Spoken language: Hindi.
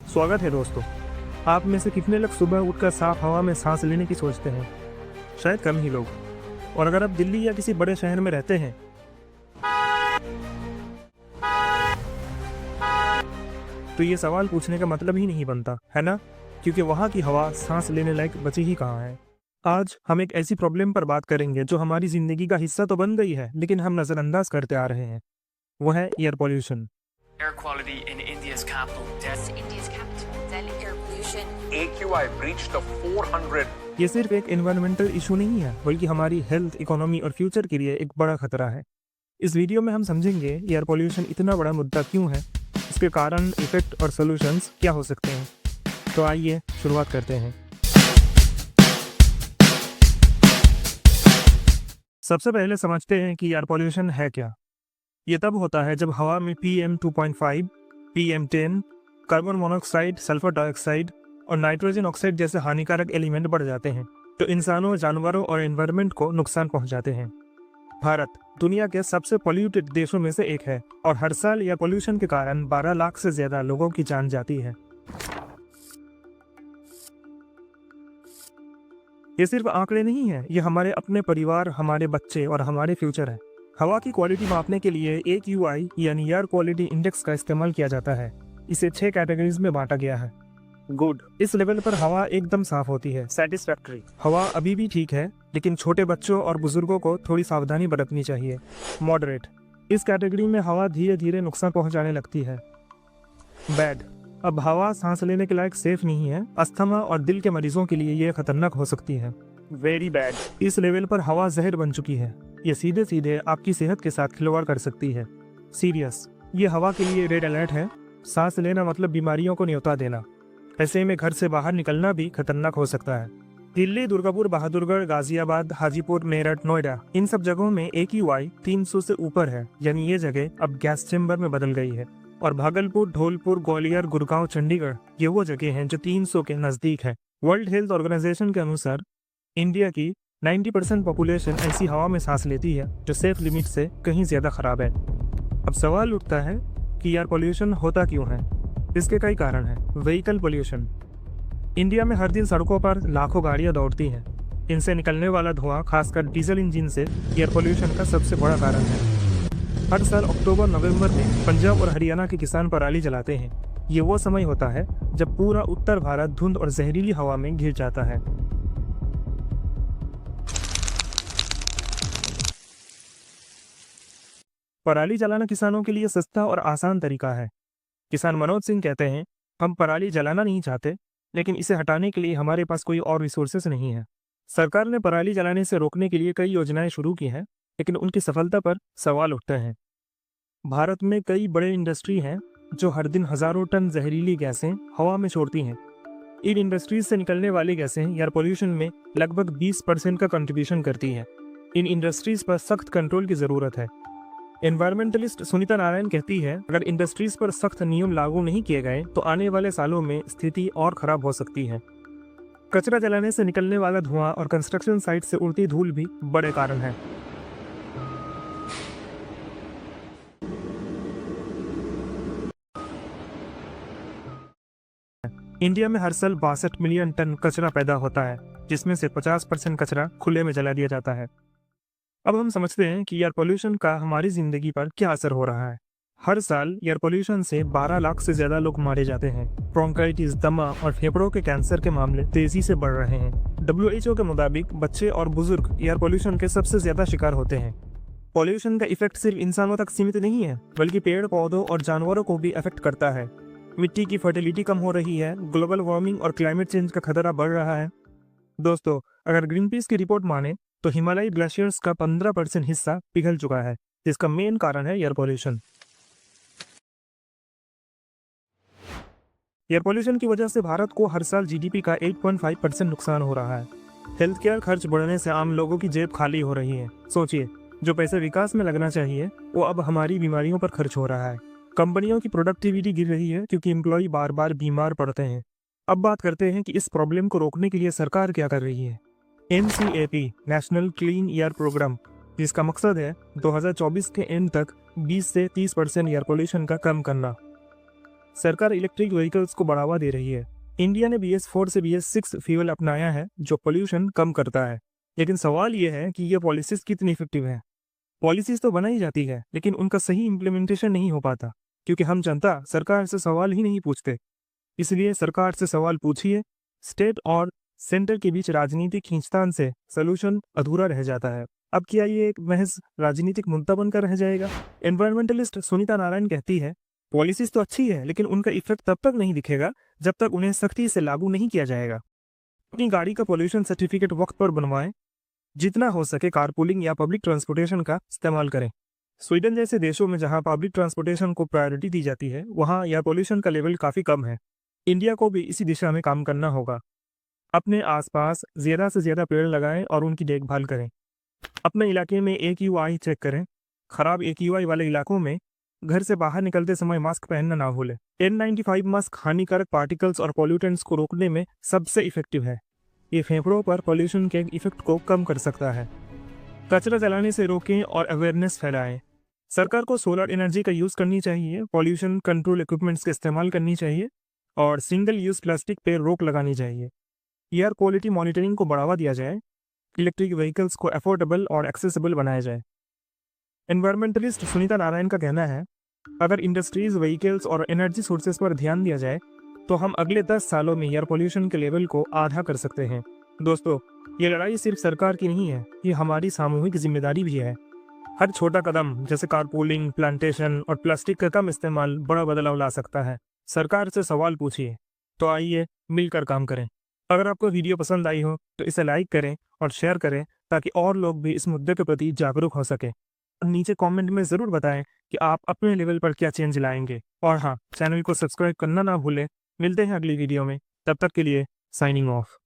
स्वागत है दोस्तों। आप में से कितने लोग सुबह उठकर साफ हवा में सांस लेने की सोचते हैं? शायद कम ही लोग। और अगर आप दिल्ली या किसी बड़े शहर में रहते हैं तो ये सवाल पूछने का मतलब ही नहीं बनता, है ना? क्योंकि वहाँ की हवा सांस लेने लायक बची ही कहाँ है। आज हम एक ऐसी प्रॉब्लम पर बात करेंगे जो हमारी जिंदगी का हिस्सा तो बन गई है, लेकिन हम नजरअंदाज करते आ रहे हैं। वो है air pollution. Air quality in India's capital, Delhi. India's capital, Delhi. Air pollution. AQI breached the 400. ये सिर्फ एक एनवायरमेंटल इशू नहीं है, बल्कि हमारी हेल्थ, इकोनॉमी और फ्यूचर के लिए एक बड़ा खतरा है। इस वीडियो में हम समझेंगे एयर पॉल्यूशन इतना बड़ा मुद्दा क्यों है, इसके कारण, इफेक्ट और सॉल्यूशंस क्या हो सकते हैं। तो आइए शुरुआत करते हैं। सबसे पहले समझते हैं कि एयर पॉल्यूशन है क्या। ये तब होता है जब हवा में PM 2.5, PM10, carbon monoxide, sulphur dioxide और नाइट्रोजन ऑक्साइड जैसे हानिकारक एलिमेंट बढ़ जाते हैं, जो इंसानों, जानवरों और एनवायरनमेंट को नुकसान पहुंचाते हैं। भारत दुनिया के सबसे पॉल्यूटेड देशों में से एक है और हर साल एयर पॉल्यूशन के कारण 12 लाख से ज्यादा लोगों की जान जाती है। ये सिर्फ आंकड़े नहीं है, ये हमारे अपने परिवार, हमारे बच्चे और हमारे फ्यूचर है। हवा की क्वालिटी मापने के लिए AQI यानी एयर क्वालिटी इंडेक्स का इस्तेमाल किया जाता है। इसे 6 कैटेगरीज में बांटा गया है। गुड, इस लेवल पर हवा एकदम साफ होती है। सेटिस्फैक्टरी, हवा अभी भी ठीक है, लेकिन छोटे बच्चों और बुजुर्गों को थोड़ी सावधानी बरतनी चाहिए। मॉडरेट, इस कैटेगरी में हवा धीरे धीरे नुकसान पहुंचाने लगती है। बैड, अब हवा सांस लेने के लायक सेफ नहीं है। अस्थमा और दिल के मरीजों के लिए यह खतरनाक हो सकती है। वेरी बैड, इस लेवल पर हवा जहर बन चुकी है। ये सीधे सीधे आपकी सेहत के साथ खिलवाड़ कर सकती है। सीरियस, ये हवा के लिए रेड अलर्ट है। सांस लेना मतलब बीमारियों को न्योता देना। ऐसे में घर से बाहर निकलना भी खतरनाक हो सकता है। दिल्ली, दुर्गापुर, बहादुरगढ़, गाजियाबाद, हाजीपुर, मेरठ, नोएडा, इन सब जगहों में AQI 300 से ऊपर है, यानी ये जगह अब गैस चेंबर में बदल गई है। और भागलपुर, धौलपुर, ग्वालियर, गुड़गांव, चंडीगढ़, ये वो जगह हैं जो 300 के नजदीक है। वर्ल्ड हेल्थ ऑर्गेनाइजेशन के अनुसार इंडिया की 90% पॉपुलेशन ऐसी हवा में सांस लेती है जो सेफ लिमिट से कहीं ज्यादा खराब है। अब सवाल उठता है कि एयर पॉल्यूशन होता क्यों है। इसके कई कारण हैं। व्हीकल पॉल्यूशन, इंडिया में हर दिन सड़कों पर लाखों गाड़ियां दौड़ती हैं। इनसे निकलने वाला धुआं, खासकर डीजल इंजन से, एयर पॉल्यूशन का सबसे बड़ा कारण है। हर साल अक्टूबर नवंबर में पंजाब और हरियाणा के किसान पराली जलाते हैं। ये वो समय होता है जब पूरा उत्तर भारत धुंध और जहरीली हवा में घिर जाता है। पराली जलाना किसानों के लिए सस्ता और आसान तरीका है। किसान मनोज सिंह कहते हैं, हम पराली जलाना नहीं चाहते, लेकिन इसे हटाने के लिए हमारे पास कोई और रिसोर्सेस नहीं है। सरकार ने पराली जलाने से रोकने के लिए कई योजनाएं शुरू की हैं, लेकिन उनकी सफलता पर सवाल उठते हैं। भारत में कई बड़े इंडस्ट्री हैं जो हर दिन हजारों टन जहरीली गैसें हवा में छोड़ती हैं। इन इंडस्ट्रीज से निकलने वाली गैसें एयर पॉल्यूशन में लगभग 20% का कंट्रीब्यूशन करती हैं। इन इंडस्ट्रीज पर सख्त कंट्रोल की जरूरत है। एनवायरमेंटलिस्ट सुनीता नारायण कहती है, अगर इंडस्ट्रीज पर सख्त नियम लागू नहीं किए गए तो आने वाले सालों में स्थिति और खराब हो सकती है। कचरा जलाने से निकलने वाला धुआं और कंस्ट्रक्शन साइट से उड़ती धूल भी बड़े कारण हैं। इंडिया में हर साल 62 मिलियन टन कचरा पैदा होता है, जिसमें से 50% कचरा खुले में जला दिया जाता है। अब हम समझते हैं कि एयर पॉल्यूशन का हमारी जिंदगी पर क्या असर हो रहा है। हर साल एयर पॉल्यूशन से 12 लाख से ज्यादा लोग मारे जाते हैं। ब्रोंकाइटिस, दमा और फेफड़ों के कैंसर के मामले तेजी से बढ़ रहे हैं। WHO के मुताबिक बच्चे और बुजुर्ग एयर पॉल्यूशन के सबसे ज्यादा शिकार होते हैं। पॉल्यूशन का इफेक्ट सिर्फ इंसानों तक सीमित नहीं है, बल्कि पेड़ पौधों और जानवरों को भी अफेक्ट करता है। मिट्टी की फर्टिलिटी कम हो रही है, ग्लोबल वार्मिंग और क्लाइमेट चेंज का खतरा बढ़ रहा है। दोस्तों, अगर ग्रीनपीस की रिपोर्ट माने तो हिमालयी ग्लेशियर्स का 15% हिस्सा पिघल चुका है, जिसका मेन कारण है एयर पॉल्यूशन। एयर पॉल्यूशन की वजह से भारत को हर साल GDP का 8.5% नुकसान हो रहा है। हेल्थ केयर खर्च बढ़ने से आम लोगों की जेब खाली हो रही है। सोचिए, जो पैसे विकास में लगना चाहिए वो अब हमारी बीमारियों पर खर्च हो रहा है। कंपनियों की प्रोडक्टिविटी गिर रही है क्योंकि एम्प्लॉय बार बार बीमार पड़ते हैं। अब बात करते हैं कि इस प्रॉब्लम को रोकने के लिए सरकार क्या कर रही है। NCAP, national clean air programme, जिसका मकसद है 2024 के एंड तक 20 से 30% एयर पोल्यूशन का कम करना। सरकार इलेक्ट्रिक व्हीकल्स को बढ़ावा दे रही है। इंडिया ने BS4 से BS6 फ्यूल अपनाया है जो पोल्यूशन कम करता है। लेकिन सवाल ये है कि ये पॉलिसीज कितनी इफेक्टिव है। पॉलिसीज तो बनाई जाती है लेकिन उनका सही इम्प्लीमेंटेशन नहीं हो पाता, क्योंकि हम जनता सरकार से सवाल ही नहीं पूछते। इसलिए सरकार से सवाल पूछिए। स्टेट और सेंटर के बीच राजनीतिक खींचतान से सोल्यूशन अधूरा रह जाता है। अब क्या ये एक महज राजनीतिक मुद्दा बनकर रह जाएगा? एनवायरमेंटलिस्ट सुनीता नारायण कहती है, पॉलिसीज तो अच्छी है लेकिन उनका इफेक्ट तब तक नहीं दिखेगा जब तक उन्हें सख्ती से लागू नहीं किया जाएगा। अपनी गाड़ी का पोल्यूशन सर्टिफिकेट वक्त पर बनवाएं। जितना हो सके कारपूलिंग या पब्लिक ट्रांसपोर्टेशन का इस्तेमाल करें। स्वीडन जैसे देशों में जहां पब्लिक ट्रांसपोर्टेशन को प्रायोरिटी दी जाती है वहां एयर पोल्यूशन का लेवल काफ़ी कम है। इंडिया को भी इसी दिशा में काम करना होगा। अपने आसपास ज़्यादा से ज़्यादा पेड़ लगाएं और उनकी देखभाल करें। अपने इलाके में AQI चेक करें। खराब AQI वाले इलाकों में घर से बाहर निकलते समय मास्क पहनना ना भूलें। N95 मास्क हानिकारक पार्टिकल्स और पॉल्यूटेंट्स को रोकने में सबसे इफेक्टिव है। ये फेफड़ों पर पॉल्यूशन के इफेक्ट को कम कर सकता है। कचरा जलाने से रोकें और अवेयरनेस फैलाएं। सरकार को सोलर एनर्जी का यूज़ करनी चाहिए, पॉल्यूशन कंट्रोल इक्विपमेंट्स का इस्तेमाल करनी चाहिए और सिंगल यूज़ प्लास्टिक पर रोक लगानी चाहिए। एयर क्वालिटी मॉनिटरिंग को बढ़ावा दिया जाए। इलेक्ट्रिक व्हीकल्स को अफोर्डेबल और एक्सेसिबल बनाया जाए। एनवायरमेंटलिस्ट सुनीता नारायण का कहना है, अगर इंडस्ट्रीज, व्हीकल्स और एनर्जी सोर्सेज पर ध्यान दिया जाए तो हम अगले 10 सालों में एयर पोल्यूशन के लेवल को आधा कर सकते हैं। दोस्तों, ये लड़ाई सिर्फ सरकार की नहीं है, ये हमारी सामूहिक जिम्मेदारी भी है। हर छोटा कदम जैसे कारपूलिंग, प्लांटेशन और प्लास्टिक का कम इस्तेमाल बड़ा बदलाव ला सकता है। सरकार से सवाल पूछिए। तो आइए मिलकर काम करें। अगर आपको वीडियो पसंद आई हो तो इसे लाइक करें और शेयर करें ताकि और लोग भी इस मुद्दे के प्रति जागरूक हो सकें। नीचे कमेंट में ज़रूर बताएं कि आप अपने लेवल पर क्या चेंज लाएंगे। और हाँ, चैनल को सब्सक्राइब करना ना भूलें। मिलते हैं अगली वीडियो में, तब तक के लिए साइनिंग ऑफ।